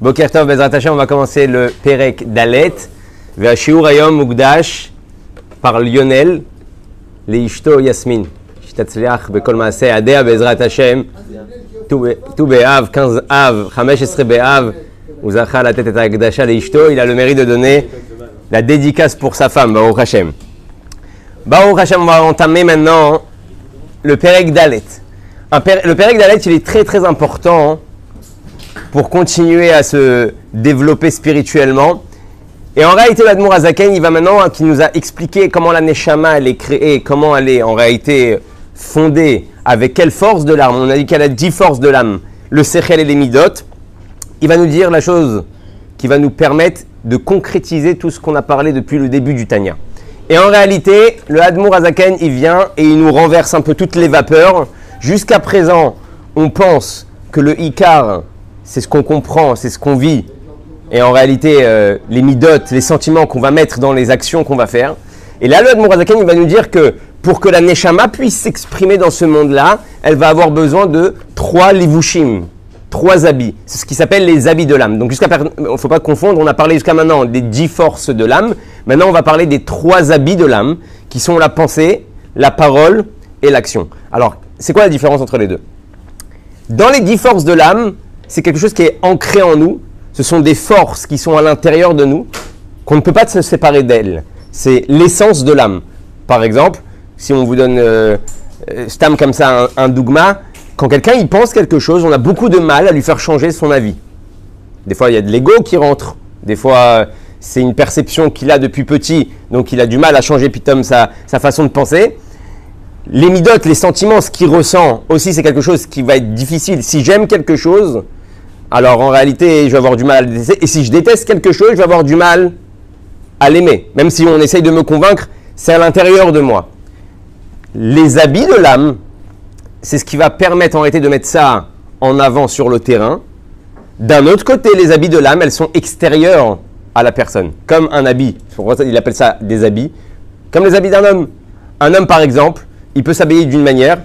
Boker Tov, Bezrat Hashem, on va commencer le Perek Dalet. Ve'ashiur hayom mukdash par Lionel, leishto Yasmin. Shtatzliach bekol maaseh adea Bezrat Hashem. Tout Be'av, 15 Av, 15 Be'av. Uzacha la tête et Akdasha leishto. Il a le mérite de donner la dédicace pour sa femme, Baruch Hashem. Baruch Hashem, on va entamer maintenant le Perek Dalet. Le Perek Dalet, il est très très important pour continuer à se développer spirituellement. Et en réalité, l'Admour Hazaken, il va maintenant, qui nous a expliqué comment la Neshama elle est créée, comment elle est en réalité fondée, avec quelle force de l'âme. On a dit qu'elle a 10 forces de l'âme, le Sechel et les Midot. Il va nous dire la chose qui va nous permettre de concrétiser tout ce qu'on a parlé depuis le début du Tanya. Et en réalité, le Admour Hazaken, il vient et il nous renverse un peu toutes les vapeurs. Jusqu'à présent, on pense que le Ikar, c'est ce qu'on comprend, c'est ce qu'on vit. Et en réalité, les midot, les sentiments qu'on va mettre dans les actions qu'on va faire. Et là, le Admour Hazaken, il va nous dire que pour que la Neshama puisse s'exprimer dans ce monde-là, elle va avoir besoin de 3 livushim, 3 habits. C'est ce qui s'appelle les habits de l'âme. Donc, il ne faut pas confondre, on a parlé jusqu'à maintenant des 10 forces de l'âme. Maintenant, on va parler des 3 habits de l'âme, qui sont la pensée, la parole et l'action. Alors, c'est quoi la différence entre les deux? Dans les 10 forces de l'âme, c'est quelque chose qui est ancré en nous. Ce sont des forces qui sont à l'intérieur de nous, qu'on ne peut pas se séparer d'elles. C'est l'essence de l'âme. Par exemple, si on vous donne stam comme ça un dogma, quand quelqu'un y pense quelque chose, on a beaucoup de mal à lui faire changer son avis. Des fois, il y a de l'ego qui rentre. Des fois, c'est une perception qu'il a depuis petit, donc il a du mal à changer pitom sa façon de penser. Les midot, les sentiments, ce qu'il ressent aussi, c'est quelque chose qui va être difficile. Si j'aime quelque chose, alors en réalité, je vais avoir du mal à le détester. Et si je déteste quelque chose, je vais avoir du mal à l'aimer. Même si on essaye de me convaincre, c'est à l'intérieur de moi. Les habits de l'âme, c'est ce qui va permettre en réalité de mettre ça en avant sur le terrain. D'un autre côté, les habits de l'âme, elles sont extérieures à la personne. Comme un habit. Il appelle ça des habits. Comme les habits d'un homme. Un homme, par exemple, il peut s'habiller d'une manière,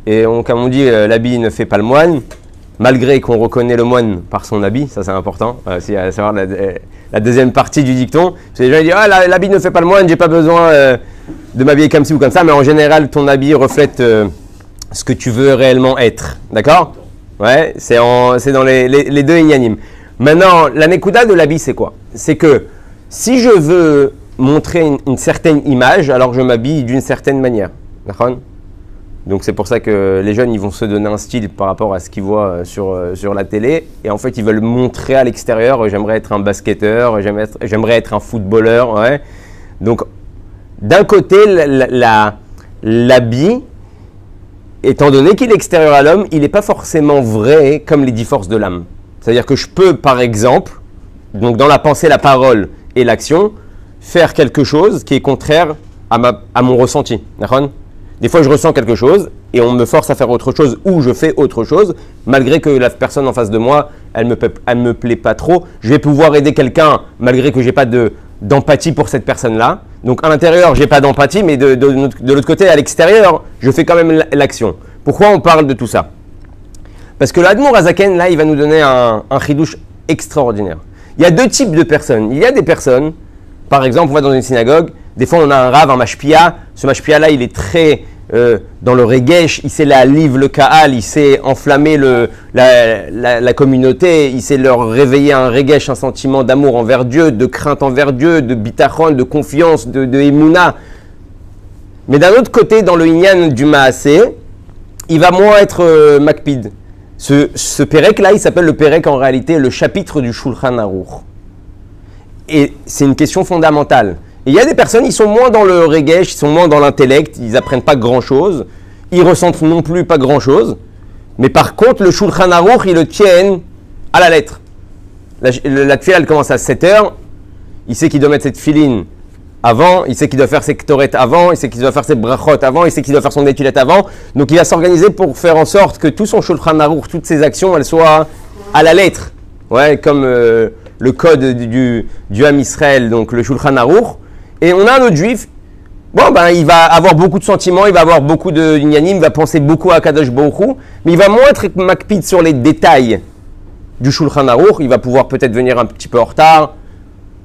et comme on dit, l'habit ne fait pas le moine, malgré qu'on reconnaît le moine par son habit, ça c'est important, c'est à savoir la deuxième partie du dicton. Parce que les gens disent, ah l'habit ne fait pas le moine, j'ai pas besoin de m'habiller comme ci ou comme ça, mais en général ton habit reflète ce que tu veux réellement être, d'accord? Ouais, c'est dans les deux inyanim. Maintenant, la nekuda de l'habit c'est quoi? C'est que si je veux montrer une certaine image, alors je m'habille d'une certaine manière. Donc c'est pour ça que les jeunes ils vont se donner un style par rapport à ce qu'ils voient sur la télé, et en fait ils veulent montrer à l'extérieur, j'aimerais être un basketteur, j'aimerais être un footballeur, ouais. Donc d'un côté l'habit, étant donné qu'il est extérieur à l'homme, il n'est pas forcément vrai comme les 10 forces de l'âme. C'est-à-dire que je peux par exemple, donc dans la pensée, la parole et l'action, faire quelque chose qui est contraire à mon ressenti. D'accord? Des fois, je ressens quelque chose et on me force à faire autre chose ou je fais autre chose, malgré que la personne en face de moi, elle me plaît pas trop. Je vais pouvoir aider quelqu'un malgré que j'ai pas d'empathie pour cette personne-là. Donc à l'intérieur, j'ai pas d'empathie, mais de l'autre côté, à l'extérieur, je fais quand même l'action. Pourquoi on parle de tout ça? Parce que l'Admour Hazaken, là, il va nous donner un chidouche extraordinaire. Il y a 2 types de personnes. Il y a des personnes, par exemple, on va dans une synagogue, des fois on a un rav, un mashpia. Ce mashpia-là, il est très dans le regesh, il sait la liv, le kaal, il sait enflammer la communauté, il sait leur réveiller un regesh, un sentiment d'amour envers Dieu, de crainte envers Dieu, de bitachon, de confiance, de emuna. Mais d'un autre côté, dans le inyan du maasé, il va moins être makpid. Ce perek-là, il s'appelle le perek en réalité, le chapitre du Shulchan Aruch. Et c'est une question fondamentale. Et il y a des personnes, ils sont moins dans le regesh, ils sont moins dans l'intellect, ils apprennent pas grand-chose, ils ressentent non plus pas grand-chose. Mais par contre, le Shulchan Aruch, ils le tiennent à la lettre. La tefila, elle commence à 7h, il sait qu'il doit mettre cette filine avant, il sait qu'il doit faire ses ktoret avant, il sait qu'il doit faire ses brachot avant, il sait qu'il doit faire son étulet avant. Donc il va s'organiser pour faire en sorte que tout son Shulchan Aruch, toutes ses actions, elles soient à la lettre. Ouais, comme le code du Ham Israël, donc le Shulchan Aruch. Et on a un autre juif, bon ben il va avoir beaucoup de sentiments, il va avoir beaucoup de inyanim, il va penser beaucoup à Kadosh Baruch Hu, mais il va moins être makpid sur les détails. du Shulchan Aruch, il va pouvoir peut-être venir un petit peu en retard,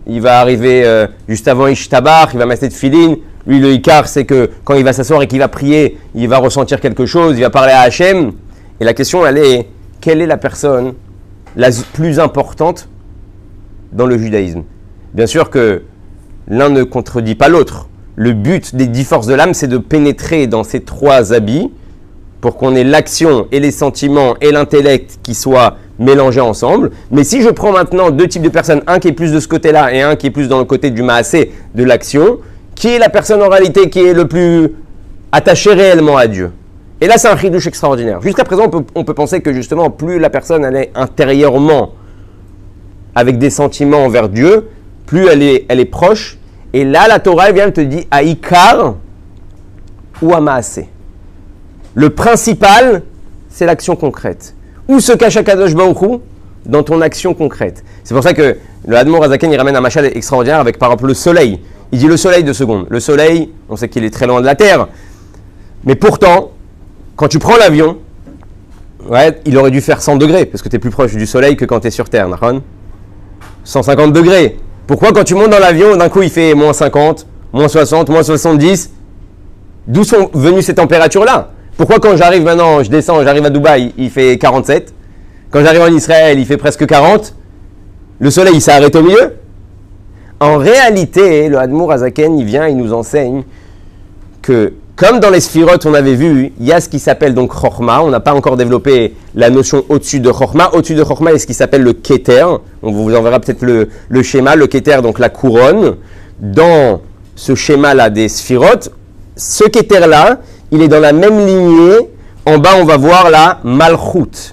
il va arriver juste avant Ishtabach, il va mettre de filin. Lui, le Ikar, c'est que quand il va s'asseoir et qu'il va prier, il va ressentir quelque chose, il va parler à Hachem. Et la question, elle est, quelle est la personne la plus importante dans le judaïsme? Bien sûr que l'un ne contredit pas l'autre. Le but des 10 forces de l'âme, c'est de pénétrer dans ces 3 habits pour qu'on ait l'action et les sentiments et l'intellect qui soient mélangés ensemble. Mais si je prends maintenant 2 types de personnes, un qui est plus de ce côté-là et un qui est plus dans le côté du maasé, de l'action, qui est la personne en réalité qui est le plus attachée réellement à Dieu? Et là, c'est un chidouche extraordinaire. Jusqu'à présent, on peut penser que justement, plus la personne elle est intérieurement avec des sentiments envers Dieu, plus elle est proche. Et là, la Torah elle vient te dire à Ikar ou à Maasé. Le principal, c'est l'action concrète. Où se cache Akadosh Baruch Hu? Dans ton action concrète. C'est pour ça que le Admor Azaken, il ramène un machal extraordinaire avec par exemple le soleil. Il dit le soleil 2 secondes. Le soleil, on sait qu'il est très loin de la Terre. Mais pourtant, quand tu prends l'avion, ouais, il aurait dû faire 100 degrés, parce que tu es plus proche du soleil que quand tu es sur Terre, Nahon. 150 degrés. Pourquoi quand tu montes dans l'avion, d'un coup il fait moins 50, moins 60, moins 70? D'où sont venues ces températures-là? Pourquoi quand j'arrive maintenant, je descends, j'arrive à Dubaï, il fait 47? Quand j'arrive en Israël, il fait presque 40? Le soleil, il s'est arrêté au milieu? En réalité, le Admor Azaken, il vient, il nous enseigne que, comme dans les sphirotes, on avait vu, il y a ce qui s'appelle donc Chokhmah. On n'a pas encore développé la notion au-dessus de Chokhmah. Au-dessus de Chokhmah, il y a ce qui s'appelle le Keter. On vous enverra peut-être le schéma. Le Keter, donc la couronne. Dans ce schéma-là des sphirotes, ce Keter-là, il est dans la même lignée. En bas, on va voir la Malchut.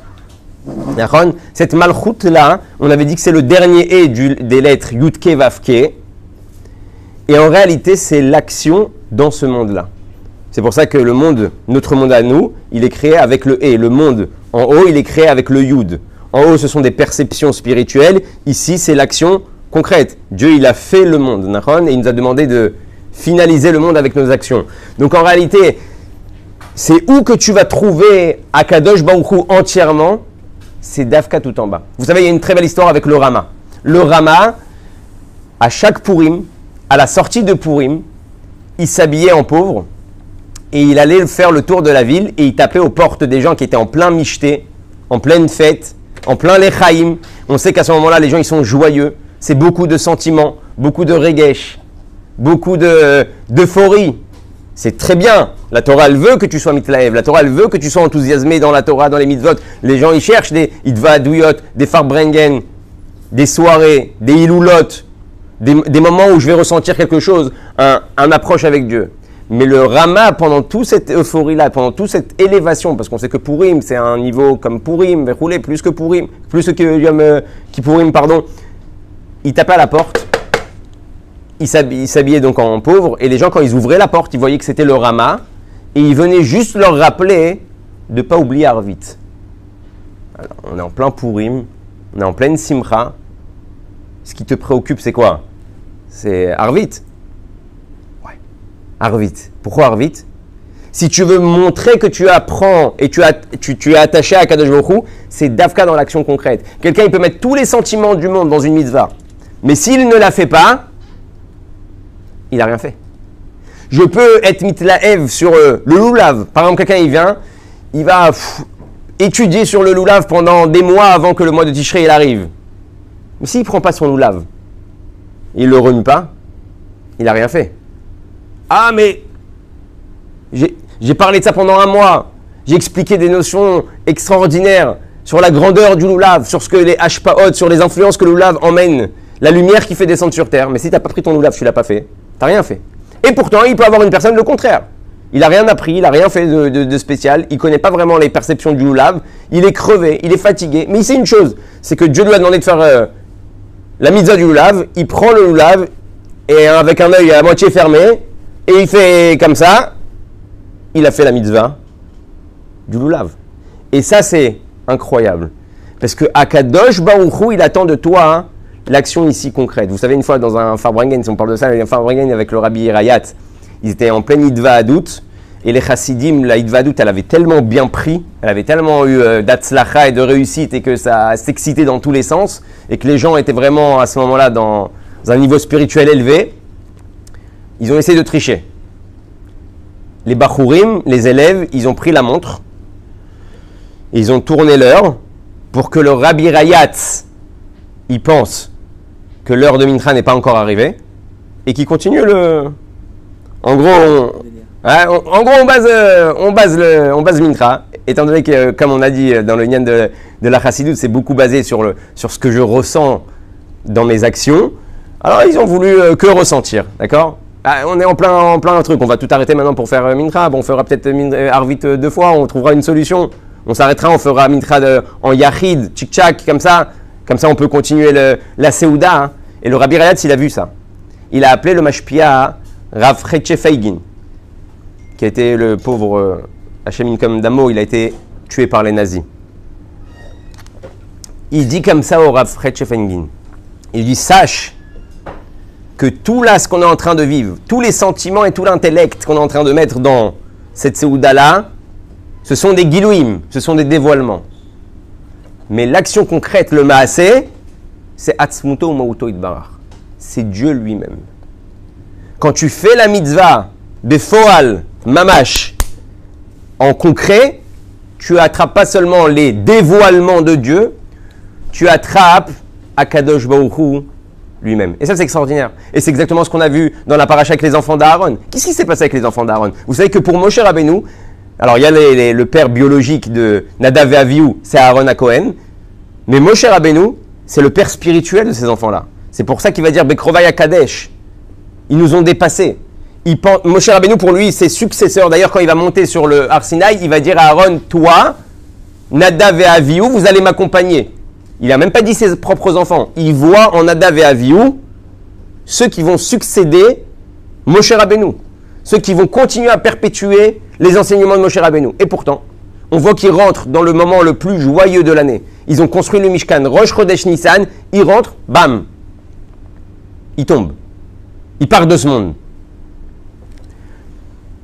Cette Malchut-là, on avait dit que c'est le dernier « et » des lettres Yudke Vavke. Et en réalité, c'est l'action dans ce monde-là. C'est pour ça que le monde, notre monde à nous, il est créé avec le « et ». Le monde en haut, il est créé avec le « yud ». En haut, ce sont des perceptions spirituelles. Ici, c'est l'action concrète. Dieu, il a fait le monde, et il nous a demandé de finaliser le monde avec nos actions. Donc en réalité, c'est où que tu vas trouver Akadosh Baruch Hu entièrement? C'est Dafka tout en bas. Vous savez, il y a une très belle histoire avec le Rama. Le Rama, à chaque Purim, à la sortie de Purim, il s'habillait en pauvre et il allait faire le tour de la ville et il tapait aux portes des gens qui étaient en plein michté, en pleine fête, en plein lechaïm. On sait qu'à ce moment-là, les gens ils sont joyeux. C'est beaucoup de sentiments, beaucoup de regesh, beaucoup d'euphorie. C'est très bien. La Torah, elle veut que tu sois mitlaev. La Torah, elle veut que tu sois enthousiasmé dans la Torah, dans les mitzvot. Les gens, ils cherchent des idva'aduyot, des farbrengen, des soirées, des ilulot, des moments où je vais ressentir quelque chose, un approche avec Dieu. Mais le Rama, pendant toute cette euphorie-là, pendant toute cette élévation, parce qu'on sait que Purim, c'est un niveau comme Purim, Verroulé, plus que Purim, plus que Yom Kippourim, pardon, il tapait à la porte. Il s'habillait donc en pauvre, et les gens, quand ils ouvraient la porte, ils voyaient que c'était le Rama, et ils venaient juste leur rappeler de ne pas oublier Arvit. Alors, on est en plein Purim, on est en pleine Simcha. Ce qui te préoccupe, c'est quoi? C'est Arvit. Ouais, Arvit. Pourquoi Arvit? Si tu veux montrer que tu apprends et tu es attaché à Kadosh Baruch Hu, c'est Dafka dans l'action concrète. Quelqu'un, il peut mettre tous les sentiments du monde dans une mitzvah, mais s'il ne la fait pas, il n'a rien fait. Je peux être mitlaev sur le loulav. Par exemple, quelqu'un, il vient, il va étudier sur le loulav pendant des mois avant que le mois de Tishrei il arrive. Mais s'il ne prend pas son loulav, il ne le remue pas, il n'a rien fait. Ah, mais j'ai parlé de ça pendant un mois. J'ai expliqué des notions extraordinaires sur la grandeur du loulav, sur ce que les hashpaot, sur les influences que le loulav emmène, la lumière qui fait descendre sur terre. Mais si tu n'as pas pris ton loulav, tu ne l'as pas fait. Tu n'as rien fait. Et pourtant, il peut avoir une personne le contraire. Il n'a rien appris, il n'a rien fait de spécial, il ne connaît pas vraiment les perceptions du loulav, il est crevé, il est fatigué. Mais il sait une chose, c'est que Dieu lui a demandé de faire la mitzvah du loulav, il prend le loulav et avec un œil à moitié fermé, et il fait comme ça, il a fait la mitzvah du loulav. Et ça, c'est incroyable. Parce que Akadosh Baruch Hu, il attend de toi l'action ici concrète. Vous savez, une fois dans un Farbrengen, si on parle de ça, il y a un Farbrengen avec le Rabbi Rayat, ils étaient en pleine Idva Hadout, Et les chassidim, la Hidvadut, elle avait tellement bien pris, elle avait tellement eu d'atzlacha et de réussite et que ça s'excitait dans tous les sens et que les gens étaient vraiment à ce moment-là dans un niveau spirituel élevé, ils ont essayé de tricher. Les Bachourim, les élèves, ils ont pris la montre, ils ont tourné l'heure pour que le Rabbi Rayatz, il pense que l'heure de Mincha n'est pas encore arrivée et qu'il continue le... En gros, on base Mincha, étant donné que, comme on a dit dans le Nyan de la Chassidut, c'est beaucoup basé sur ce que je ressens dans mes actions. Alors, ils ont voulu que ressentir, d'accord? On est en plein truc, on va tout arrêter maintenant pour faire Mincha. Bon, on fera peut-être Arvit 2 fois, on trouvera une solution. On s'arrêtera, on fera Mincha en Yachid, tchik-tchak, comme ça on peut continuer la Seouda. Hein. Et le Rabbi Rayatz, il a vu ça. Il a appelé le Mashpia Rav Chetche Feigin, qui a été le pauvre Hachem Inkom Damo, il a été tué par les nazis. Il dit comme ça au Rav Chetche Feigin. Il dit, sache que tout là, ce qu'on est en train de vivre, tous les sentiments et tout l'intellect qu'on est en train de mettre dans cette Seouda-là, ce sont des gilouim, ce sont des dévoilements. Mais l'action concrète, le maasé, c'est Atzmuto ou Mauto Idbarach. C'est Dieu lui-même. Quand tu fais la mitzvah de Foal, Mamash, en concret, tu attrapes pas seulement les dévoilements de Dieu, tu attrapes Akadosh Baruch Hu lui-même. Et ça, c'est extraordinaire. Et c'est exactement ce qu'on a vu dans la paracha avec les enfants d'Aaron. Qu'est-ce qui s'est passé avec les enfants d'Aaron? Vous savez que pour Moshe Rabbeinu, alors il y a le père biologique de Nadav et Avihu, c'est Aaron à Cohen, mais Moshe Rabbeinu, c'est le père spirituel de ces enfants-là. C'est pour ça qu'il va dire Bekrovaya Kadesh. Ils nous ont dépassés. Moshe Rabbeinu, pour lui, c'est successeur. D'ailleurs, quand il va monter sur le Har Sinaï, il va dire à Aaron, toi, Nadav et Avihu, vous allez m'accompagner. Il n'a même pas dit ses propres enfants. Il voit en Nadav et Avihu ceux qui vont succéder Moshe Rabbeinu. Ceux qui vont continuer à perpétuer les enseignements de Moshe Rabbeinu. Et pourtant, on voit qu'ils rentrent dans le moment le plus joyeux de l'année. Ils ont construit le Mishkan, Rosh Chodesh Nissan, ils rentrent, bam, ils tombent. Ils partent de ce monde.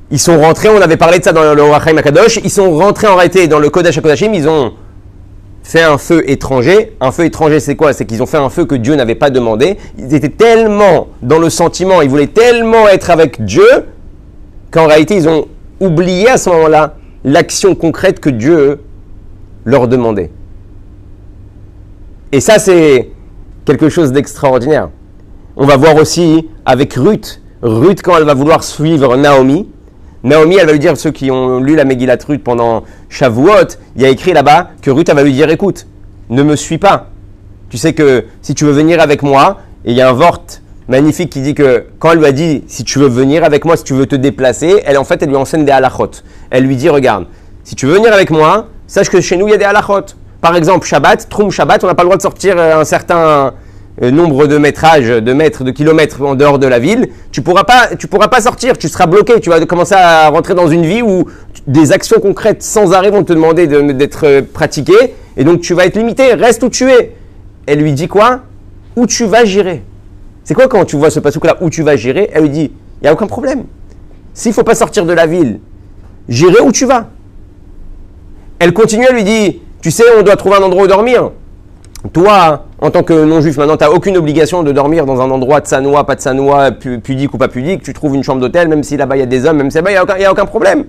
Ils sont rentrés, on avait parlé de ça dans le Orachaim Akadosh, ils sont rentrés en réalité dans le Kodesh HaKodashim, ils ont fait un feu étranger. Un feu étranger, c'est quoi? C'est qu'ils ont fait un feu que Dieu n'avait pas demandé. Ils étaient tellement dans le sentiment, ils voulaient tellement être avec Dieu, qu'en réalité, ils ont oublié à ce moment-là l'action concrète que Dieu leur demandait. Et ça, c'est quelque chose d'extraordinaire. On va voir aussi avec Ruth. Ruth, quand elle va vouloir suivre Naomi, elle va lui dire, ceux qui ont lu la Megillat Ruth pendant Shavuot, il y a écrit là-bas que Ruth, elle va lui dire, écoute, ne me suis pas. Tu sais que si tu veux venir avec moi, et il y a un vort magnifique qui dit que quand elle lui a dit, si tu veux venir avec moi, si tu veux te déplacer, elle lui enseigne des halachot. Elle lui dit, regarde, si tu veux venir avec moi, sache que chez nous, il y a des halachot. Par exemple, Shabbat, Troum Shabbat, on n'a pas le droit de sortir un certain nombre de métrages, de mètres, de kilomètres en dehors de la ville. Tu pourras pas sortir, tu seras bloqué. Tu vas commencer à rentrer dans une vie où des actions concrètes sans arrêt vont te demander d'être pratiquées. Et donc, tu vas être limité. Reste où tu es. Elle lui dit quoi? Où tu vas, j'irai. C'est quoi quand tu vois ce passouk-là, où tu vas, j'irai? Elle lui dit, il n'y a aucun problème. S'il ne faut pas sortir de la ville, j'irai où tu vas. Elle continue, elle lui dit, tu sais, on doit trouver un endroit où dormir. Toi, en tant que non-juif, maintenant, tu n'as aucune obligation de dormir dans un endroit tsanoua, pas tsanoua, pudique ou pas pudique. Tu trouves une chambre d'hôtel, même si là-bas il y a des hommes, même si là-bas il n'y a aucun problème.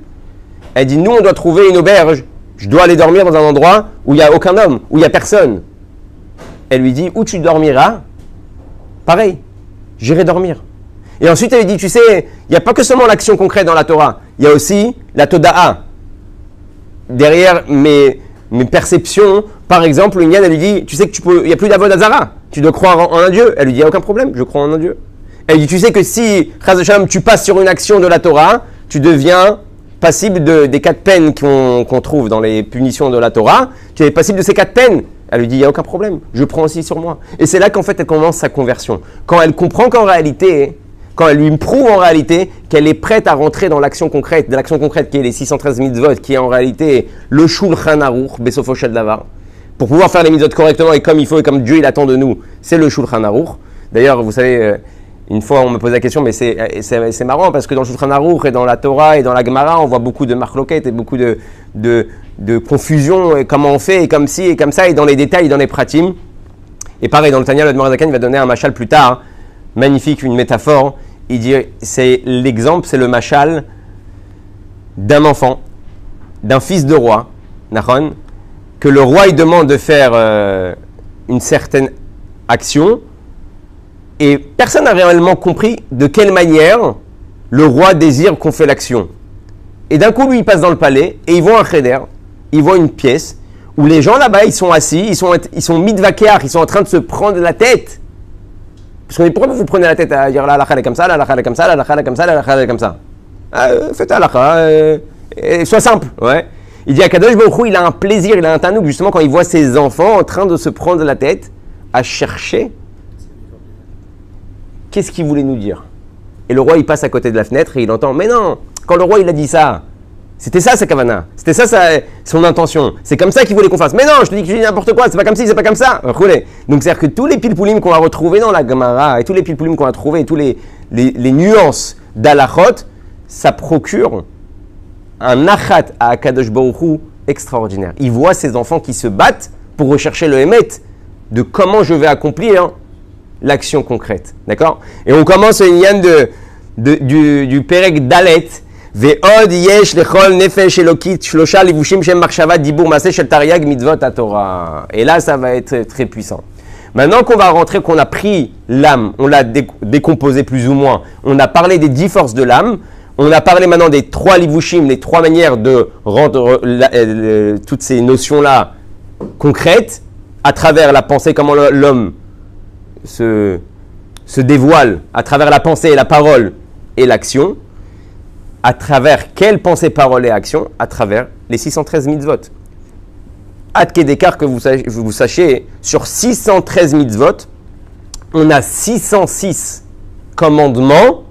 Elle dit, nous, on doit trouver une auberge. Je dois aller dormir dans un endroit où il n'y a aucun homme, où il n'y a personne. Elle lui dit, où tu dormiras? Pareil, j'irai dormir. Et ensuite, elle lui dit, tu sais, il n'y a pas que seulement l'action concrète dans la Torah. Il y a aussi la Toda'a. Derrière mes perceptions, par exemple, une elle lui dit, tu sais que il n'y a plus d'Avod Hazara, tu dois croire en un Dieu. Elle lui dit, il n'y a aucun problème, je crois en un Dieu. Elle dit, tu sais que si, Chaz Hashem, tu passes sur une action de la Torah, tu deviens passible des 4 peines qu'on trouve dans les punitions de la Torah, tu es passible de ces 4 peines. Elle lui dit, il n'y a aucun problème, je prends aussi sur moi. Et c'est là qu'en fait, elle commence sa conversion. Quand elle comprend qu'en réalité, quand elle lui prouve en réalité qu'elle est prête à rentrer dans l'action concrète, de l'action concrète qui est les 613 mitzvot, qui est en réalité le Shulchan Aruch, Besofo Shel Davar, pour pouvoir faire les mitzvot correctement et comme il faut et comme Dieu il attend de nous, c'est le Shulchan Aruch. D'ailleurs, vous savez, Une fois, on me pose la question, mais c'est marrant parce que dans le Shulchan Aruch et dans la Torah et dans la Gemara, on voit beaucoup de marloquettes et beaucoup de confusion, et comment on fait, et comme ci, et comme ça, et dans les détails, dans les pratim. Et pareil, dans le Tanya, l'Admor Azaken va donner un machal plus tard, magnifique, une métaphore. Il dit, c'est l'exemple, c'est le machal d'un enfant, d'un fils de roi, Nahon, que le roi il demande de faire une certaine action, et personne n'a réellement compris de quelle manière le roi désire qu'on fait l'action. Et d'un coup, lui, il passe dans le palais, et il voit un cheder, il voit une pièce, où les gens là-bas, ils sont assis, ils sont mitvakeach, ils sont en train de se prendre la tête. Parce qu'on dit, pourquoi vous prenez la tête à dire la halakha est comme ça, la halakha est comme ça, la halakha est comme ça, la halakha est comme ça. Faites la halakha, sois simple. Ouais. Il dit à Kadosh Baruch Hu, il a un plaisir, il a un tanouk, justement, quand il voit ses enfants en train de se prendre la tête à chercher qu'est-ce qu'il voulait nous dire. Et le roi, il passe à côté de la fenêtre et il entend, mais non, quand le roi, il a dit ça, c'était ça sa kavana, c'était ça son intention, c'est comme ça qu'il voulait qu'on fasse. Mais non, je te dis que je dis n'importe quoi, c'est pas comme ci, c'est pas comme ça. Donc c'est-à-dire que tous les pilpoulim qu'on va retrouver dans la Gemara et tous les pilpoulim qu'on va trouver, et tous les nuances d'Alachot, ça procure un achat à Akadosh Baruch Hu extraordinaire. Il voit ses enfants qui se battent pour rechercher le Hémet de comment je vais accomplir l'action concrète. D'accord? Et on commence une yann du Perek Dalet. Ve'od yesh lechol nefesh elokit shlosha livushim shem marshava dibur maseh shel tariag mitzvot haTorah. Et là, ça va être très puissant. Maintenant qu'on va rentrer, qu'on a pris l'âme, on l'a décomposé plus ou moins, on a parlé des 10 forces de l'âme, on a parlé maintenant des 3 livushim, les 3 manières de rendre toutes ces notions-là concrètes à travers la pensée, comment l'homme se dévoile à travers la pensée et la parole et l'action. À travers quelle pensée, parole et action? À travers les 613 mitzvot. Ad Kedekar, que vous sachiez, sur 613 mitzvot, on a 606 commandements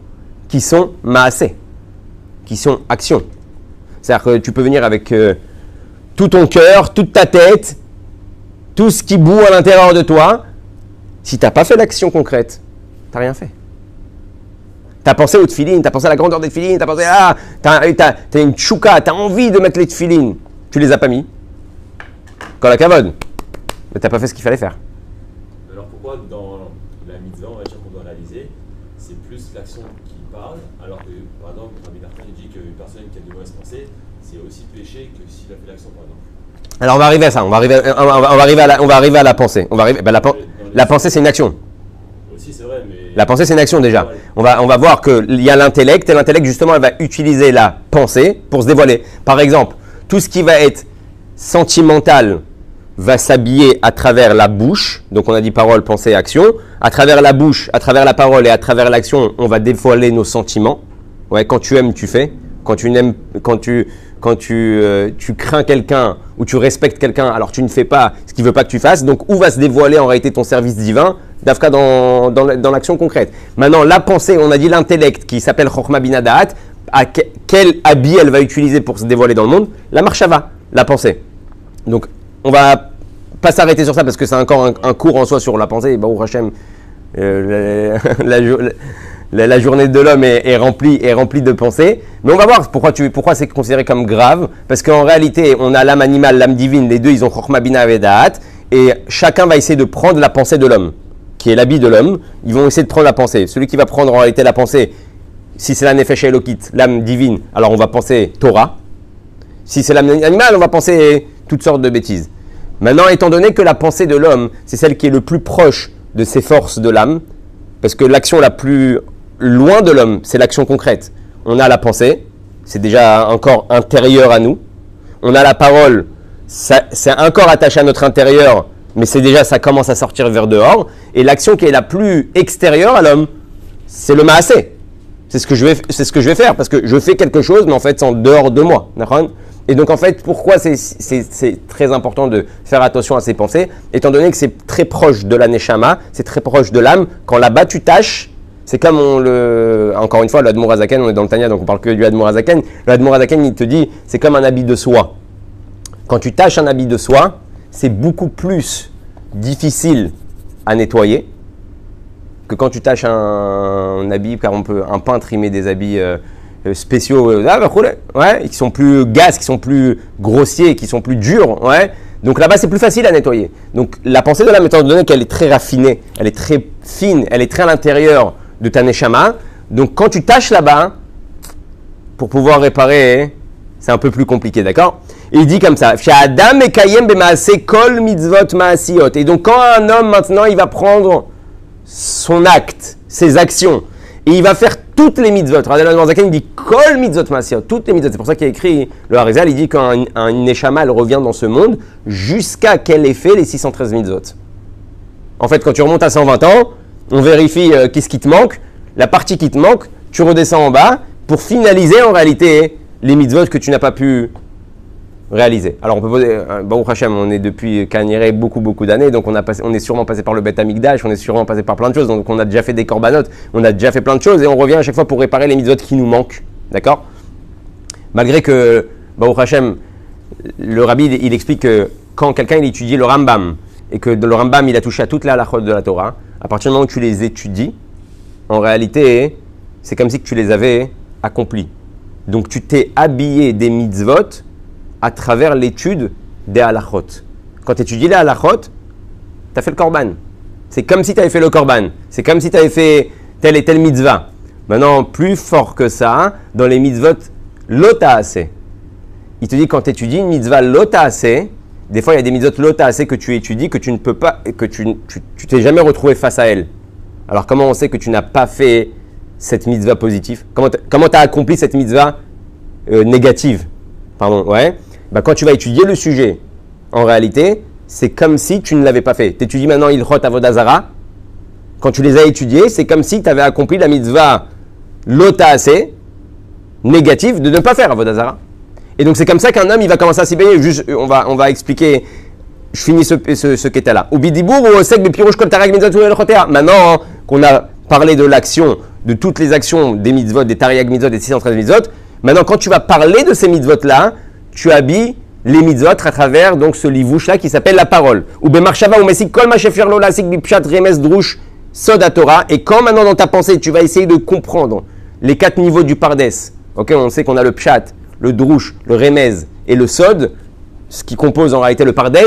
qui sont maasé, qui sont actions. C'est-à-dire que tu peux venir avec tout ton cœur, toute ta tête, tout ce qui bout à l'intérieur de toi. Si tu n'as pas fait l'action concrète, tu n'as rien fait. Tu as pensé aux tefilines, tu as pensé à la grandeur des tefilines, tu as pensé tu as une tchouka, tu as envie de mettre les tefilines. Tu les as pas mis. Quand la kavod. Mais tu n'as pas fait ce qu'il fallait faire. Alors pourquoi dans la mitzvah, on va dire qu'on doit réaliser, c'est plus l'action qui parle, alors que par exemple, Rabbi Nachman dit qu'une personne qui a de mauvaises pensées, c'est aussi péché que s'il a fait l'action par exemple. Alors on va arriver à ça, on va arriver à la pensée. La pensée c'est une action. Aussi c'est vrai, mais... La pensée c'est une action déjà. On va voir qu'il y a l'intellect, et l'intellect justement elle va utiliser la pensée pour se dévoiler. Par exemple, tout ce qui va être sentimental va s'habiller à travers la bouche, donc on a dit parole, pensée, action. À travers la bouche, à travers la parole et à travers l'action, on va dévoiler nos sentiments. Ouais, quand tu aimes, tu fais. Quand tu crains quelqu'un ou tu respectes quelqu'un, alors tu ne fais pas ce qu'il ne veut pas que tu fasses. Donc, où va se dévoiler en réalité ton service divin? Dafka dans l'action concrète. Maintenant, la pensée, on a dit l'intellect qui s'appelle Chokhmah Bina Da'at. Quel habit elle va utiliser pour se dévoiler dans le monde? La marshava, la pensée. Donc, on va pas s'arrêter sur ça parce que c'est encore un cours en soi sur la pensée. Baruch Hashem, la journée de l'homme est remplie de pensées. Mais on va voir pourquoi c'est considéré comme grave. Parce qu'en réalité, on a l'âme animale, l'âme divine. Les deux, ils ont Chokhmah Bina Da'at. Et chacun va essayer de prendre la pensée de l'homme, qui est l'habit de l'homme. Ils vont essayer de prendre la pensée. Celui qui va prendre en réalité la pensée, si c'est la Nefesh Elokit, l'âme divine, alors on va penser Torah. Si c'est l'âme animale, on va penser toutes sortes de bêtises. Maintenant, étant donné que la pensée de l'homme, c'est celle qui est le plus proche de ses forces de l'âme, parce que l'action la plus loin de l'homme, c'est l'action concrète. On a la pensée, c'est déjà un corps intérieur à nous. On a la parole, c'est un corps attaché à notre intérieur, mais c'est déjà, ça commence à sortir vers dehors. Et l'action qui est la plus extérieure à l'homme, c'est le maasé. C'est ce que je vais faire, parce que je fais quelque chose, mais en fait, c'est en dehors de moi. Et donc, en fait, pourquoi c'est très important de faire attention à ses pensées, étant donné que c'est très proche de la neshama, c'est très proche de l'âme. Quand là-bas, tu tâches, c'est comme encore une fois, le Admor Hazaken, on est dans le Tanya, donc on parle que du Admor Hazaken. Le Admor Hazaken, il te dit, c'est comme un habit de soie. Quand tu tâches un habit de soie, c'est beaucoup plus difficile à nettoyer que quand tu tâches un habit, car un peintre il met des habits spéciaux, ouais, qui sont plus gaz, qui sont plus grossiers, qui sont plus durs, ouais. Donc là-bas c'est plus facile à nettoyer. Donc la pensée de l'âme étant donné qu'elle est très raffinée, elle est très fine, elle est très à l'intérieur de ta neshama. Donc quand tu tâches là-bas, pour pouvoir réparer, c'est un peu plus compliqué, d'accord? Et il dit comme ça, Adam ekayem b'maaseh kol mitzvot maasiyot. Et donc quand un homme maintenant il va prendre son acte, ses actions, et il va faire toutes les mitzvot. Il dit kol mitzvot maasiyot, toutes les mitzvot. C'est pour ça qu'il a écrit le Harizal, il dit qu'un neshama elle revient dans ce monde jusqu'à qu'elle ait fait les 613 mitzvot. En fait, quand tu remontes à 120 ans, on vérifie qu'est-ce qui te manque, la partie qui te manque, tu redescends en bas pour finaliser en réalité les mitzvot que tu n'as pas pu réaliser. Alors on peut poser, Baruch Hashem, on est depuis Kaniré beaucoup d'années, donc on est sûrement passé par le Beth Amikdash, on est sûrement passé par plein de choses, donc on a déjà fait des corbanotes, on a déjà fait plein de choses et on revient à chaque fois pour réparer les mitzvot qui nous manquent, d'accord? Malgré que, Baruch Hashem, le Rabbi il explique que quand quelqu'un il étudie le Rambam et que le Rambam il a touché à toutes les halachot de la Torah, à partir du moment où tu les étudies, en réalité c'est comme si tu les avais accomplis. Donc tu t'es habillé des mitzvot à travers l'étude des halachot. Quand tu étudies les halachot, tu as fait le korban. C'est comme si tu avais fait le korban. C'est comme si tu avais fait telle et telle mitzvah. Maintenant, plus fort que ça, dans les mitzvot, lota assez. Il te dit quand tu étudies une mitzvah lota assez, des fois il y a des mitzvot lota assez que tu étudies, que tu ne peux pas, que tu t'es jamais retrouvé face à elle. Alors comment on sait que tu n'as pas fait cette mitzvah positive? Comment tu as accompli cette mitzvah négative? Pardon, ouais. Ben, quand tu vas étudier le sujet, en réalité, c'est comme si tu ne l'avais pas fait. Tu étudies maintenant Ilchot Avodah Zara. Quand tu les as étudiés, c'est comme si tu avais accompli la mitzvah lota assez négative de ne pas faire Avodah Zara. Et donc c'est comme ça qu'un homme il va commencer à s'y baigner. Juste, on va expliquer. Je finis ce qu'état-là. Maintenant qu'on a parlé de l'action, de toutes les actions des mitzvot, des Tariag mitzvot, des 613 mitzvot, maintenant quand tu vas parler de ces mitzvot-là, tu habilles les mitzvot à travers donc ce livouche-là qui s'appelle la parole. Et quand maintenant dans ta pensée, tu vas essayer de comprendre les 4 niveaux du pardes. Ok, on sait qu'on a le pshat, le drouche, le remez et le sod, ce qui compose en réalité le pardes,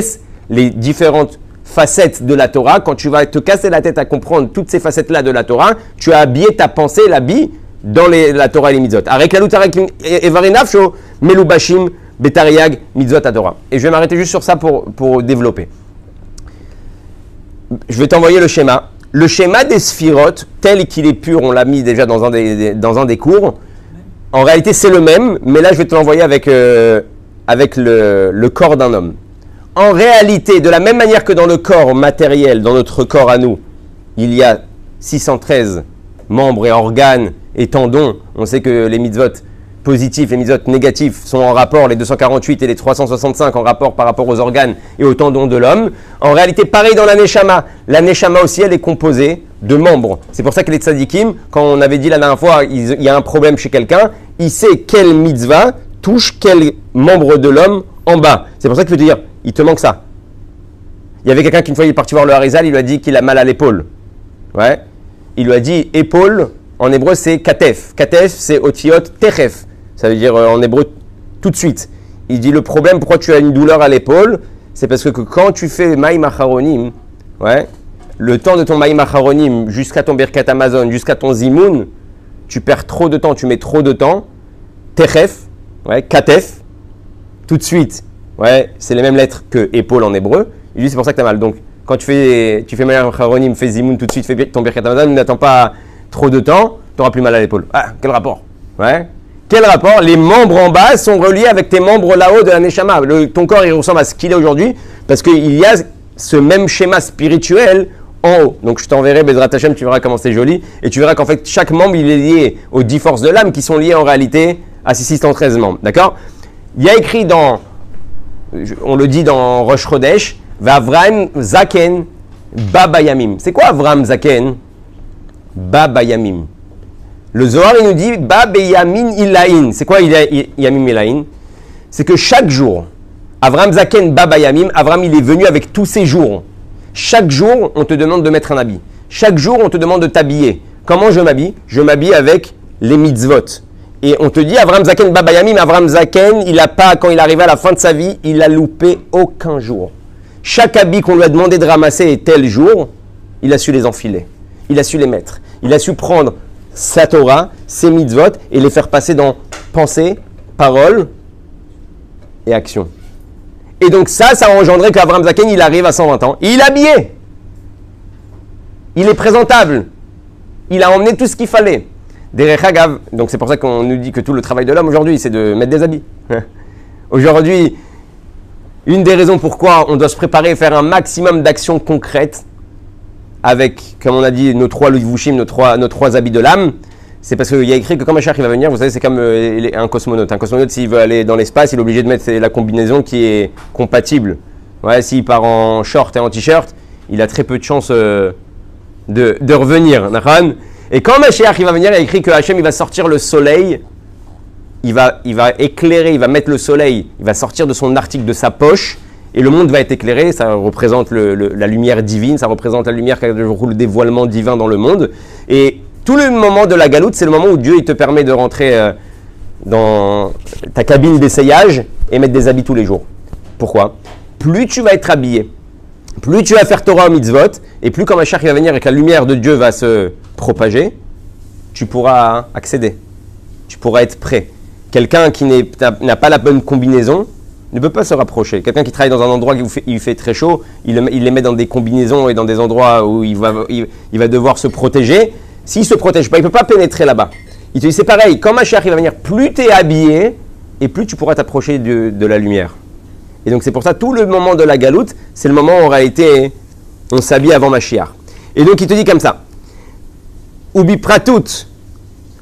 les différentes facettes de la Torah. Quand tu vas te casser la tête à comprendre toutes ces facettes-là de la Torah, tu as habillé ta pensée, l'habit dans la Torah et les mitzvot. Arek la lutarek evarinafsho melubashim betariag mitzvot à Torah. Et je vais m'arrêter juste sur ça pour développer. Je vais t'envoyer le schéma. Le schéma des sphirotes, tel qu'il est pur, on l'a mis déjà dans un des cours. En réalité, c'est le même, mais là, je vais te l'envoyer avec le corps d'un homme. En réalité, de la même manière que dans le corps matériel, dans notre corps à nous, il y a 613 membres et organes et tendons. On sait que les mitzvot positifs, les mitzvot négatifs sont en rapport, les 248 et les 365 en rapport par rapport aux organes et aux tendons de l'homme. En réalité, pareil dans la neshama. La neshama aussi, elle est composée de membres. C'est pour ça que les tzadikim, quand on avait dit la dernière fois, il y a un problème chez quelqu'un, il sait quelle mitzvah touche quel membre de l'homme en bas. C'est pour ça qu'il veut te dire, il te manque ça. Il y avait quelqu'un qui une fois il est parti voir le Harizal, il lui a dit qu'il a mal à l'épaule. Ouais. Il lui a dit épaule, en hébreu c'est katef. Katef c'est otiot techef. Ça veut dire en hébreu tout de suite. Il dit le problème pourquoi tu as une douleur à l'épaule, c'est parce que quand tu fais Maïm Acharonim, ouais, le temps de ton Maïm Acharonim jusqu'à ton Birkat Amazon, jusqu'à ton Zimoun, tu perds trop de temps, tu mets trop de temps. Techef, ouais, katef, tout de suite, ouais, c'est les mêmes lettres que épaule en hébreu. Il dit c'est pour ça que tu as mal. Donc quand tu fais Maïm Acharonim, fais Zimoun tout de suite, fais ton Birkat Amazon, n'attends pas trop de temps, tu n'auras plus mal à l'épaule. Ah, quel rapport? Ouais. Quel rapport? Les membres en bas sont reliés avec tes membres là-haut de la Neshama. Ton corps, il ressemble à ce qu'il est aujourd'hui parce qu'il y a ce même schéma spirituel en haut. Donc, je t'enverrai, Bezrat Hashem, tu verras comment c'est joli. Et tu verras qu'en fait, chaque membre, il est lié aux 10 forces de l'âme qui sont liées en réalité à ces 613 membres. D'accord? Il y a écrit on le dit dans Rosh Chodesh, V'Avraham Zaken Baba Yamim. C'est quoi Avraham Zaken Baba Yamim? Le Zohar, il nous dit Bab et Yamin Ilaïn. C'est quoi Yamim Ilaïn? C'est que chaque jour, Avraham Zaken Baba Yamim, Avraham il est venu avec tous ses jours. Chaque jour, on te demande de mettre un habit. Chaque jour, on te demande de t'habiller. Comment je m'habille? Je m'habille avec les mitzvot. Et on te dit, Avraham Zaken Babayami, mais Avraham Zaken, il n'a pas, quand il arrivait à la fin de sa vie, il a loupé aucun jour. Chaque habit qu'on lui a demandé de ramasser tel jour, il a su les enfiler. Il a su les mettre. Il a su prendre sa Torah, ses mitzvot, et les faire passer dans pensée, parole et action. Et donc ça a engendré qu'Avraham Zaken, il arrive à 120 ans. Et il est habillé. Il est présentable. Il a emmené tout ce qu'il fallait. Derech Hagav. Donc c'est pour ça qu'on nous dit que tout le travail de l'homme aujourd'hui, c'est de mettre des habits. Aujourd'hui, une des raisons pourquoi on doit se préparer et faire un maximum d'actions concrètes avec, comme on a dit, nos 3 Luvushim, nos trois habits de l'âme, c'est parce qu'il y a écrit que quand Mashiach il va venir, vous savez, c'est comme un cosmonaute. Un cosmonaute, s'il veut aller dans l'espace, il est obligé de mettre la combinaison qui est compatible. Ouais, s'il part en short et en t-shirt, il a très peu de chances de revenir. Et quand Mashiach il va venir, il y a écrit que Hachem il va sortir le soleil, il va éclairer, il va mettre le soleil, il va sortir de son article de sa poche, et le monde va être éclairé. Ça représente la lumière divine, ça représente la lumière, le dévoilement divin dans le monde. Et tout le moment de la galoute, c'est le moment où Dieu il te permet de rentrer dans ta cabine d'essayage et mettre des habits tous les jours. Pourquoi? Plus tu vas être habillé, plus tu vas faire Torah au mitzvot, et plus quand Mashiach va venir et que la lumière de Dieu va se propager, tu pourras accéder, tu pourras être prêt. Quelqu'un qui n'a pas la bonne combinaison ne peut pas se rapprocher. Quelqu'un qui travaille dans un endroit où il fait très chaud, il les met dans des combinaisons et dans des endroits où il va devoir se protéger. S'il ne se protège pas, il ne peut pas pénétrer là-bas. Il te dit c'est pareil, quand Mashiach va venir, plus tu es habillé et plus tu pourras t'approcher de la lumière. Et donc c'est pour ça, tout le moment de la galoute, c'est le moment où en réalité on s'habille avant Mashiach. Et donc il te dit comme ça. Ubi pratut,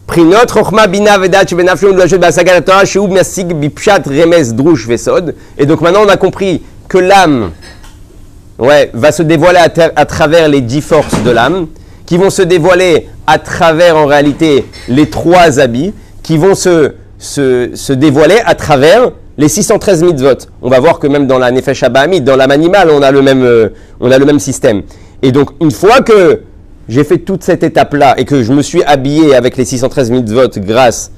prinot chochma bina vedat shebenafshon l'ajot b'asagat Torah shehu masig bipshat remes drush vesod. Et donc maintenant on a compris que l'âme va se dévoiler à travers les 10 forces de l'âme, qui vont se dévoiler à travers en réalité les 3 habits, qui vont se dévoiler à travers les 613 mitzvot. On va voir que même dans la Nefesh Abahamid, dans l'âme animale, on a le même système. Et donc une fois que j'ai fait toute cette étape-là et que je me suis habillé avec les 613 mitzvot grâce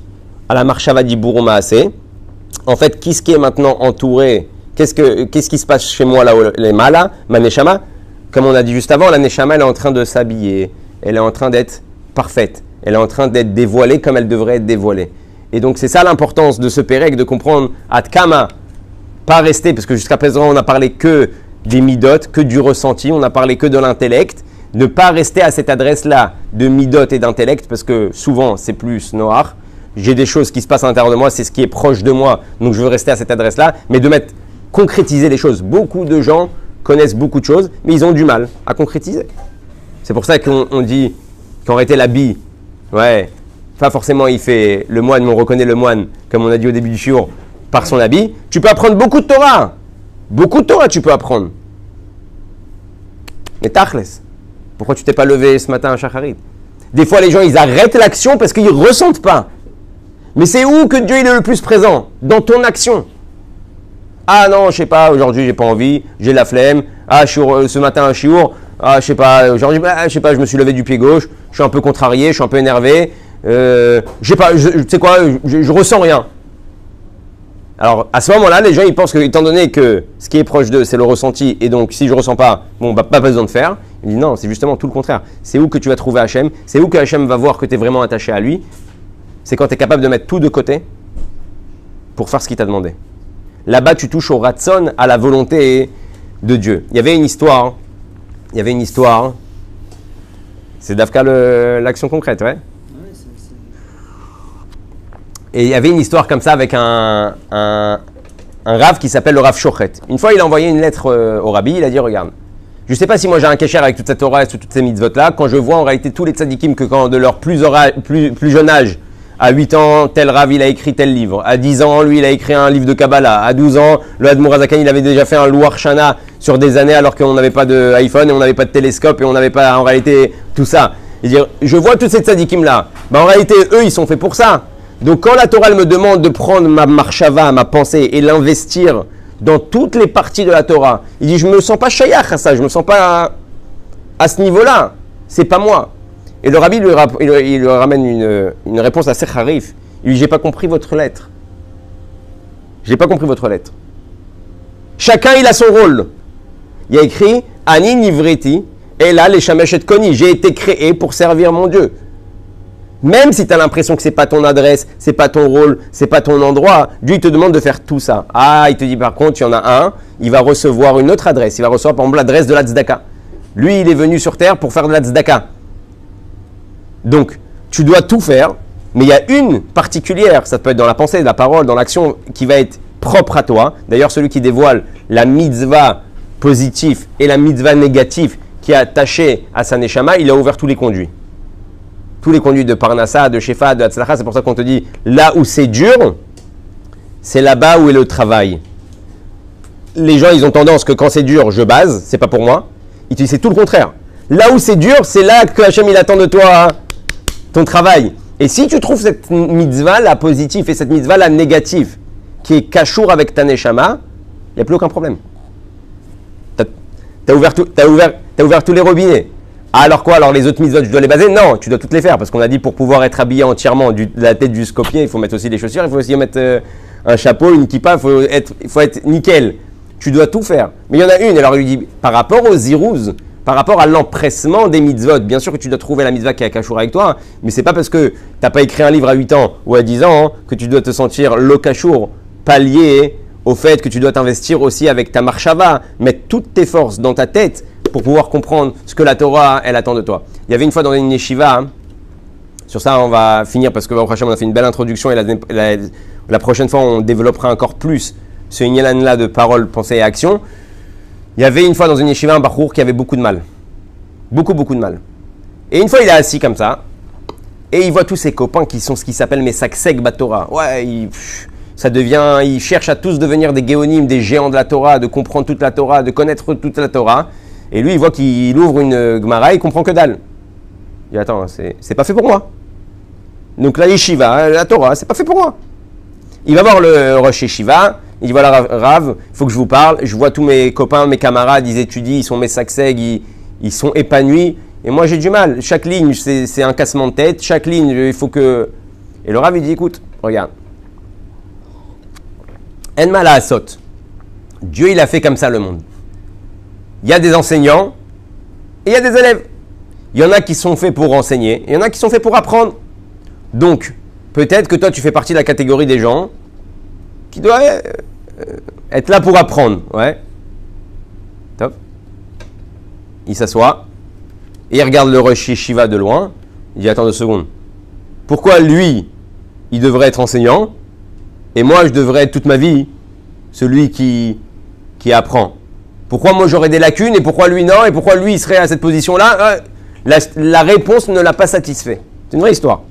à la Marshava Dibur Maaseh, en fait, qu'est-ce qui est maintenant entouré? Qu'est-ce qui se passe chez moi là, les malas, ma neshama? Comme on a dit juste avant, la neshama, elle est en train de s'habiller, elle est en train d'être parfaite, elle est en train d'être dévoilée comme elle devrait être dévoilée. Et donc c'est ça l'importance de ce Pérec, de comprendre Ad Kama, pas rester, parce que jusqu'à présent on n'a parlé que des midot, que du ressenti, on n'a parlé que de l'intellect. Ne pas rester à cette adresse-là de midot et d'intellect, parce que souvent c'est plus noir. J'ai des choses qui se passent à l'intérieur de moi, c'est ce qui est proche de moi, donc je veux rester à cette adresse-là, mais de concrétiser les choses. Beaucoup de gens connaissent beaucoup de choses, mais ils ont du mal à concrétiser. C'est pour ça qu'on dit qu'en réalité l'habit, pas forcément il fait le moine, mais on reconnaît le moine, comme on a dit au début du shiur, par son habit. Tu peux apprendre beaucoup de Torah. Beaucoup de Torah tu peux apprendre. Mais tachles. Pourquoi tu t'es pas levé ce matin à Shacharit? Des fois, les gens, ils arrêtent l'action parce qu'ils ne ressentent pas. Mais c'est où que Dieu il est le plus présent? Dans ton action. Ah non, je sais pas, aujourd'hui, j'ai pas envie, j'ai la flemme. Ah, ce matin, un chiour. Ah, je sais pas, aujourd'hui, je sais pas, je me suis levé du pied gauche. Je suis un peu contrarié, je suis un peu énervé. Je sais pas, tu sais quoi, je ressens rien. Alors, à ce moment-là, les gens, ils pensent que, étant donné que ce qui est proche d'eux, c'est le ressenti, et donc, si je ressens pas, bon, bah, pas besoin de faire. Il dit non, c'est justement tout le contraire. C'est où que tu vas trouver Hachem, c'est où que Hachem va voir que tu es vraiment attaché à lui. C'est quand tu es capable de mettre tout de côté pour faire ce qu'il t'a demandé. Là-bas, tu touches au ratson, à la volonté de Dieu. Il y avait une histoire. C'est Dafka l'action concrète, ouais. Et il y avait une histoire comme ça avec un Rav qui s'appelle le Rav Shochet. Une fois, il a envoyé une lettre au Rabbi, il a dit, regarde, je ne sais pas si moi j'ai un kécher avec toute cette Torah et toutes ces mitzvot-là, quand je vois en réalité tous les tzadikim que quand de leur plus jeune âge, à 8 ans, tel Rav, il a écrit tel livre. À 10 ans, lui, il a écrit un livre de Kabbalah. À 12 ans, le Admour Azakan, il avait déjà fait un Louar Shana sur des années alors qu'on n'avait pas d'iPhone et on n'avait pas de télescope et on n'avait pas en réalité tout ça. Et dire, je vois tous ces tzadikim-là. En réalité, eux, ils sont faits pour ça. Donc quand la Torah elle me demande de prendre ma marshava, ma pensée et l'investir dans toutes les parties de la Torah, il dit je ne me sens pas shayach à ça, je ne me sens pas à ce niveau-là. c'est pas moi. Et le rabbi il lui ramène une réponse assez harif. Il lui dit, j'ai pas compris votre lettre. J'ai pas compris votre lettre. Chacun, il a son rôle. Il y a écrit, Ani nivriti, et là, les shamesh et koni. J'ai été créé pour servir mon Dieu. Même si tu as l'impression que c'est pas ton adresse, c'est pas ton rôle, c'est pas ton endroit, Dieu il te demande de faire tout ça. Ah, il te dit par contre, il y en a un, il va recevoir une autre adresse. Il va recevoir par exemple l'adresse de la tzedaka. Lui, il est venu sur terre pour faire de la tzedaka. Donc, tu dois tout faire, mais il y a une particulière, ça peut être dans la pensée, la parole, dans l'action, qui va être propre à toi. D'ailleurs, celui qui dévoile la mitzvah positive et la mitzvah négative qui est attachée à sa neshama, il a ouvert tous les conduits. Tous les conduits de Parnassa, de Shefa, de Hatzlacha, c'est pour ça qu'on te dit, là où c'est dur, c'est là-bas où est le travail. Les gens, ils ont tendance que quand c'est dur, je base, c'est pas pour moi. Ils te disent, c'est tout le contraire. Là où c'est dur, c'est là que Hachem, il attend de toi ton travail. Et si tu trouves cette mitzvah, la positive, et cette mitzvah, la négative, qui est kashour avec ta neshama, il n'y a plus aucun problème. T'as ouvert tous les robinets. Ah, alors quoi? Alors les autres mitzvot, je dois les baser? Non, tu dois toutes les faire, parce qu'on a dit pour pouvoir être habillé entièrement de la tête jusqu'aux pieds, il faut mettre aussi des chaussures, il faut aussi mettre un chapeau, une kippa, il faut être nickel. Tu dois tout faire. Mais il y en a une, alors il lui dit, par rapport aux zirouz, par rapport à l'empressement des mitzvot, bien sûr que tu dois trouver la mitzvah qui est à kashour avec toi, mais c'est pas parce que tu n'as pas écrit un livre à 8 ans ou à 10 ans que tu dois te sentir le kashour, pas lié au fait que tu dois t'investir aussi avec ta marshava, mettre toutes tes forces dans ta tête pour pouvoir comprendre ce que la Torah, elle attend de toi. Il y avait une fois dans une yeshiva, sur ça on va finir parce que on a fait une belle introduction et la prochaine fois on développera encore plus ce inyalan-là de parole, pensée et action. Il y avait une fois dans une yeshiva un bachour qui avait beaucoup de mal. Beaucoup de mal. Et une fois il est assis comme ça et il voit tous ses copains qui sont ce qui s'appelle mes saksek batora. Ouais, ils cherchent à tous devenir des géonimes, des géants de la Torah, de comprendre toute la Torah, de connaître toute la Torah. Et lui, il voit qu'il ouvre une Gemara, il comprend que dalle. Il dit, attends, c'est pas fait pour moi. Donc la yeshiva, la Torah, c'est pas fait pour moi. Il va voir le Rosh Yeshiva, il dit, voilà Rav, il faut que je vous parle. Je vois tous mes copains, mes camarades, ils étudient, ils sont mes sakseg, ils sont épanouis. Et moi, j'ai du mal. Chaque ligne, c'est un cassement de tête. Chaque ligne, il faut que... Et le Rav, il dit, écoute, regarde. En mala asot. Dieu, il a fait comme ça le monde. Il y a des enseignants et il y a des élèves. Il y en a qui sont faits pour enseigner, et il y en a qui sont faits pour apprendre. Donc, peut-être que toi, tu fais partie de la catégorie des gens qui doivent être là pour apprendre. Ouais. Top. Il s'assoit et il regarde le Rosh Yeshiva de loin. Il dit, attends 2 secondes. Pourquoi lui, il devrait être enseignant et moi, je devrais être toute ma vie celui qui apprend? Pourquoi moi j'aurais des lacunes et pourquoi lui non? Et pourquoi lui il serait à cette position-là? La réponse ne l'a pas satisfait. C'est une vraie histoire.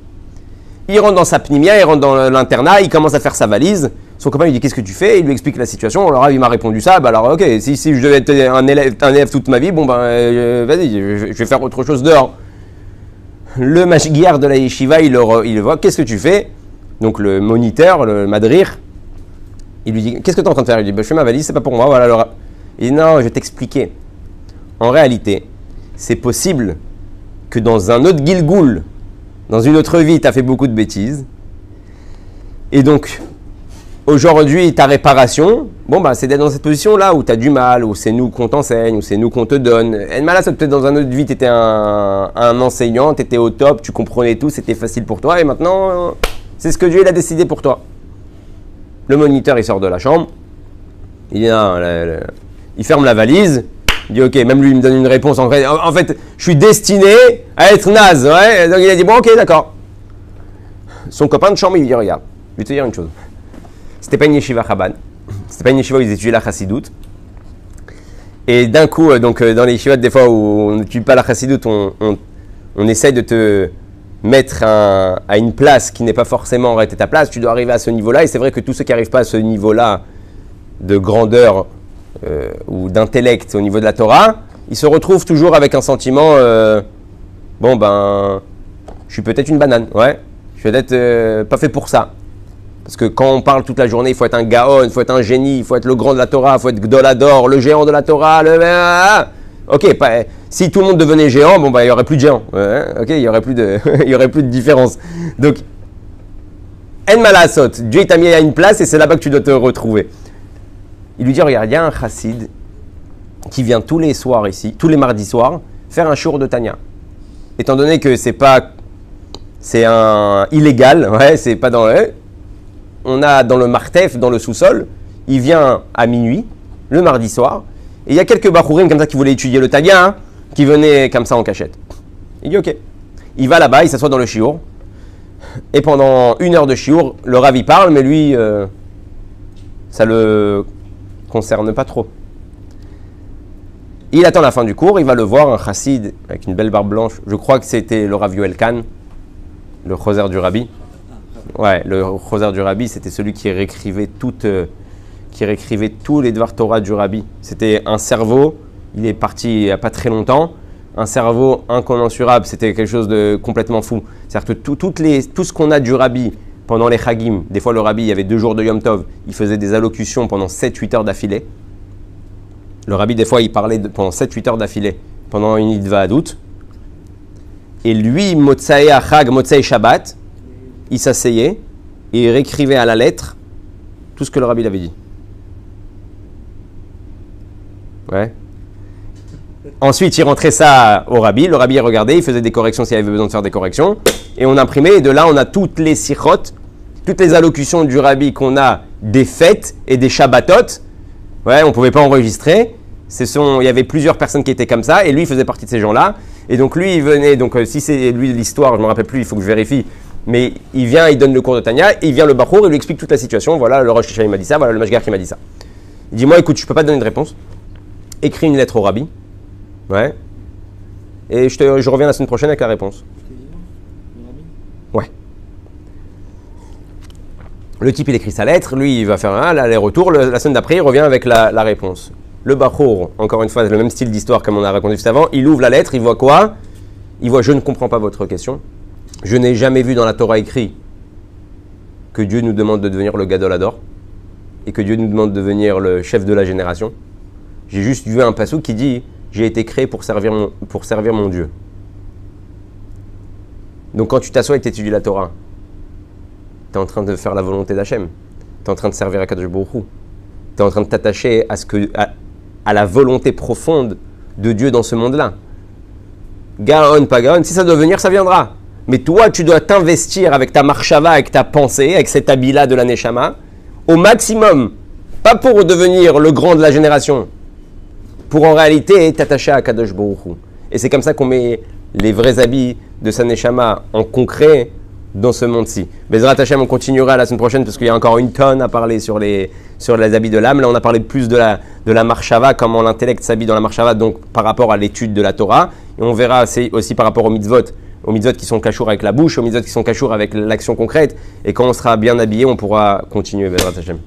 Il rentre dans sa pnimia, il rentre dans l'internat, il commence à faire sa valise. Son copain lui dit qu'est-ce que tu fais? Il lui explique la situation. Alors il m'a répondu ça. Bah alors ok, si je devais être un élève toute ma vie, bon ben vas-y, je vais faire autre chose dehors. Le mashgiar de la yeshiva, il le voit. Qu'est-ce que tu fais? Donc le moniteur, le madrir, il lui dit qu'est-ce que tu es en train de faire? Il dit bah, je fais ma valise, c'est pas pour moi. Voilà. Il dit non, je vais t'expliquer. En réalité, c'est possible que dans un autre Gilgoul, dans une autre vie, tu as fait beaucoup de bêtises. Et donc, aujourd'hui, ta réparation, bon, bah, c'est d'être dans cette position-là où tu as du mal, où c'est nous qu'on t'enseigne, où c'est nous qu'on te donne. Et là, c'est peut-être dans une autre vie, tu étais un enseignant, tu étais au top, tu comprenais tout, c'était facile pour toi. Et maintenant, c'est ce que Dieu il a décidé pour toi. Le moniteur, il sort de la chambre. Il dit non, il ferme la valise, il dit ok, même lui il me donne une réponse en fait, je suis destiné à être naze, ouais. Donc il a dit bon ok d'accord. Son copain de chambre il lui dit regarde, je vais te dire une chose, c'était pas une yeshiva Chabad, c'était pas une yeshiva où ils étudiaient la chassidoute, et d'un coup donc dans les yeshivas des fois où on n'étudie pas la chassidoute, on essaye de te mettre à une place qui n'est pas forcément en ta place, tu dois arriver à ce niveau-là, et c'est vrai que tous ceux qui n'arrivent pas à ce niveau-là de grandeur ou d'intellect au niveau de la Torah, ils se retrouvent toujours avec un sentiment bon ben je suis peut-être une banane, ouais, je suis peut-être pas fait pour ça, parce que quand on parle toute la journée il faut être un gaon, il faut être un génie, il faut être le grand de la Torah, il faut être Gdolador, le géant de la Torah, Ok, si tout le monde devenait géant, bon, bah, il n'y aurait plus de géants. Ok, il n'y aurait plus de différence. Donc, En Malasot, Dieu t'a mis à une place et c'est là-bas que tu dois te retrouver. Il lui dit, regarde, il y a un chassid qui vient tous les soirs ici, tous les mardis soirs, faire un shiur de Tanya. Étant donné que c'est un illégal, ouais, c'est pas dans le... On a dans le martef, dans le sous-sol, il vient à minuit, le mardi soir, et il y a quelques bachourim comme ça qui voulaient étudier le Tanya, hein, qui venaient comme ça en cachette. Il dit ok. Il va là-bas, il s'assoit dans le shiur, et pendant 1 heure de shiur, le Rav il parle, mais lui, ça le concerne pas trop. Il attend la fin du cours, il va le voir, un chassid avec une belle barbe blanche. Je crois que c'était le Rav Yoel Kahn, le choser du Rabbi. Ouais, le choser du Rabbi, c'était celui qui réécrivait tous les Dvar Torah du Rabbi. C'était un cerveau, il est parti il n'y a pas très longtemps. Un cerveau incommensurable, c'était quelque chose de complètement fou. C'est-à-dire que tout ce qu'on a du Rabbi pendant les Chagim, des fois le Rabbi, il y avait 2 jours de Yom Tov, il faisait des allocutions pendant 7-8 heures d'affilée. Le Rabbi, des fois, il parlait pendant 7-8 heures d'affilée, pendant une Idva Adout. Et lui, Motsai Achag, Motsai Shabbat, il s'asseyait et il réécrivait à la lettre tout ce que le Rabbi avait dit. Ouais. Ensuite, il rentrait ça au Rabbi. Le Rabbi regardait, il faisait des corrections s'il y avait besoin de faire des corrections. Et on imprimait. Et de là, on a toutes les sichot, toutes les allocutions du Rabbi qu'on a des fêtes et des Shabbatot. Ouais, on ne pouvait pas enregistrer. Il y avait plusieurs personnes qui étaient comme ça. Et lui, il faisait partie de ces gens-là. Et donc, lui, il venait. Donc, si c'est lui l'histoire, je ne me rappelle plus, il faut que je vérifie. Mais il vient, il donne le cours de Tanya. Il vient le Bachour, il lui explique toute la situation. Voilà, le Rosh Hashanah m'a dit ça. Voilà, le Mashgar qui m'a dit ça. Il dit, moi, écoute, je ne peux pas te donner de réponse. Écris une lettre au Rabbi. Ouais. Et je reviens la semaine prochaine avec la réponse. Ouais. Le type, il écrit sa lettre. Lui, il va faire un aller-retour. La semaine d'après, il revient avec la réponse. Le Bachour, encore une fois, le même style d'histoire comme on a raconté juste avant. Il ouvre la lettre, il voit quoi? Il voit, je ne comprends pas votre question. Je n'ai jamais vu dans la Torah écrit que Dieu nous demande de devenir le Gadol Hador et que Dieu nous demande de devenir le chef de la génération. J'ai juste vu un passage qui dit « J'ai été créé pour servir mon Dieu ». Donc quand tu t'assois et tu étudies la Torah, tu es en train de faire la volonté d'Hachem. Tu es en train de servir Akadosh Baruch Hu. Tu es en train de t'attacher à la volonté profonde de Dieu dans ce monde-là. Gaon, pas Gaon, si ça doit venir, ça viendra. Mais toi, tu dois t'investir avec ta marshava, avec ta pensée, avec cet habit-là de la Neshama, au maximum. Pas pour devenir le grand de la génération, pour en réalité t'attacher à Kadosh Baruch Hu. Et c'est comme ça qu'on met les vrais habits de sa Neshama en concret dans ce monde-ci. Bezrat Hashem, on continuera la semaine prochaine parce qu'il y a encore une tonne à parler sur les habits de l'âme. Là, on a parlé plus de la marshava, comment l'intellect s'habille dans la marshava, donc par rapport à l'étude de la Torah. Et on verra aussi par rapport aux mitzvot qui sont cachours avec la bouche, aux mitzvot qui sont cachours avec l'action concrète. Et quand on sera bien habillé, on pourra continuer. Bezrat Hashem.